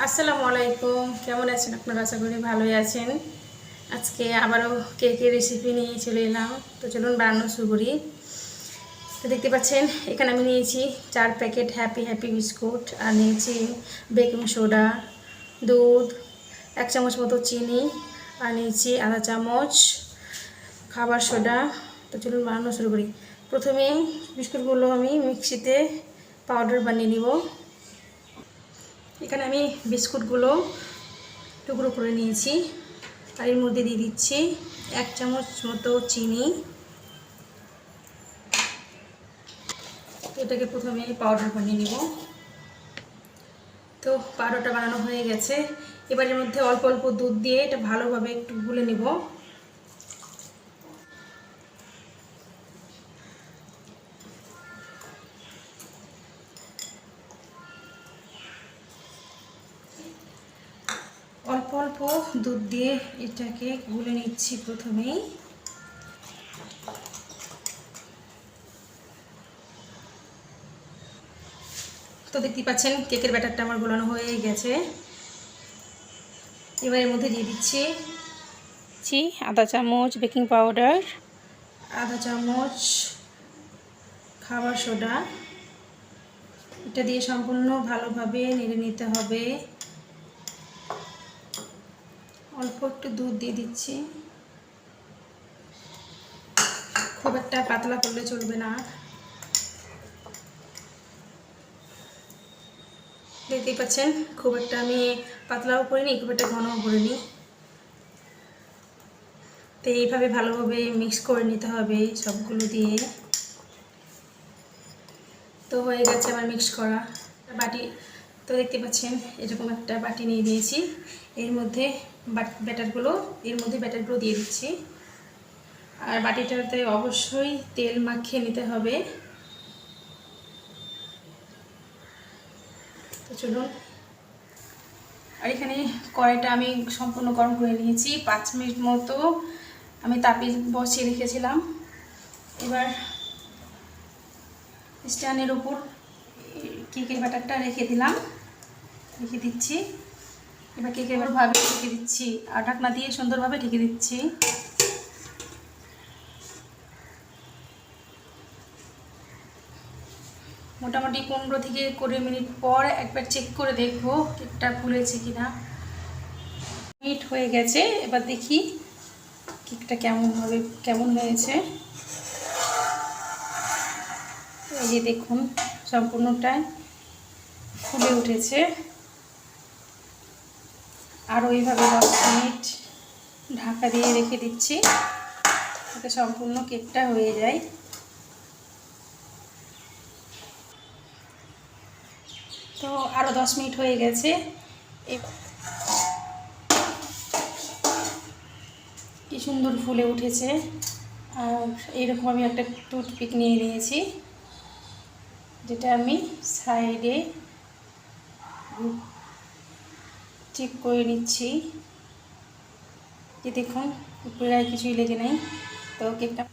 আসসালামু আলাইকুম, কেমন আছেন আপনারা? আশা করি ভালোই আছেন। আজকে আবারও কেকের রেসিপি নিয়ে চলে এলাম। তো চলুন বানানো শুরু করি। তো দেখতে পাচ্ছেন এখানে আমি নিয়েছি 4 প্যাকেট হ্যাপি হ্যাপি বিস্কুট, আর নিয়েছি বেকিং সোডা, দুধ, 1 চামচ মতো চিনি, আর নিয়েছি আধা চামচ খাবার সোডা। তো চলুন বানানো শুরু করি। প্রথমে বিস্কুটগুলো আমি মিক্সিতে পাউডার বানিয়ে নিব। এখানে আমি বিস্কুটগুলো টুকরো করে নিয়েছি, আর এর মধ্যে দিয়ে দিচ্ছি 1 চামচ মতো চিনি। এটাকে প্রথমে পাউডার বানিয়ে নিব। তো পাউডারটা বানানো হয়ে গেছে। এবার এর মধ্যে অল্প অল্প দুধ দিয়ে এটা ভালোভাবে একটু গুলে নিব। অল্প অল্প দুধ দিয়ে এটাকে গুলে নিচ্ছি প্রথমেই। তো দেখতে পাচ্ছেন কেকের ব্যাটারটা আমার গোলানো হয়ে গেছে। এবার এর মধ্যে দিয়ে দিচ্ছি আধা চামচ বেকিং পাউডার, আধা চামচ খাবার সোডা। এটা দিয়ে সম্পূর্ণ ভালোভাবে নেড়ে নিতে হবে। অল্প একটু দুধ দিয়ে দিচ্ছি, খুব একটা পাতলা করলে চলবে না। দেখতেই পাচ্ছেন খুব একটা আমি পাতলাও করিনি, খুব একটা ঘনও করিনি। তো এইভাবে ভালোভাবে মিক্স করে নিতে হবে সবগুলো দিয়ে। তো হয়ে গেছে আমার মিক্স করা। বাটি, তো দেখতে পাচ্ছেন এরকম একটা বাটি নিয়ে দিয়েছি। এর মধ্যে ব্যাটারগুলো দিয়ে দিচ্ছি। আর বাটিটাতে অবশ্যই তেল মাখিয়ে নিতে হবে। তো চলুন, আর এখানে কড়াইটা আমি সম্পূর্ণ গরম করে নিয়েছি। 5 মিনিট মতো আমি তাপে বসিয়ে রেখেছিলাম। এবার স্ট্যান্ডের উপর কেকের ব্যাটারটা রেখে দিচ্ছি। এবার কেকের ভাবে ঢেকে দিচ্ছি, আর ঢাকনা দিয়ে সুন্দরভাবে ঢেকে দিচ্ছি। মোটামুটি 15 থেকে 20 মিনিট পর একবার চেক করে দেখবো কেকটা ফুলেছে কিনা। মিনিট হয়ে গেছে, এবার দেখি কেকটা কেমন হয়েছে। এই যে দেখুন সম্পূর্ণটাই ফুলে উঠেছে। আর ওইভাবে 10 মিনিট ঢাকা দিয়ে রেখে দিচ্ছি, যাতে সম্পূর্ণ কেকটা হয়ে যায়। তো আরও 10 মিনিট হয়ে গেছে। কি সুন্দর ফুলে উঠেছে। আর এইরকম আমি একটা টুথপিক নিয়ে নিয়েছি, যেটা আমি সাইডে চেক করে নিচ্ছি। যে দেখুন উপরে আর কিছুই লেগে নেই। তো কেকটা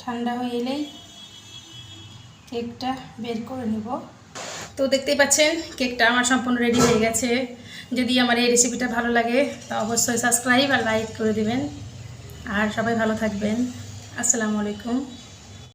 ঠান্ডা হয়ে এলেই কেকটা বের করে নেব। তো দেখতেই পাচ্ছেন কেকটা আমার সম্পূর্ণ রেডি হয়ে গেছে। যদি আমার এই রেসিপিটা ভালো লাগে তা অবশ্যই সাবস্ক্রাইব আর লাইক করে দেবেন। আর সবাই ভালো থাকবেন। আসসালামু আলাইকুম।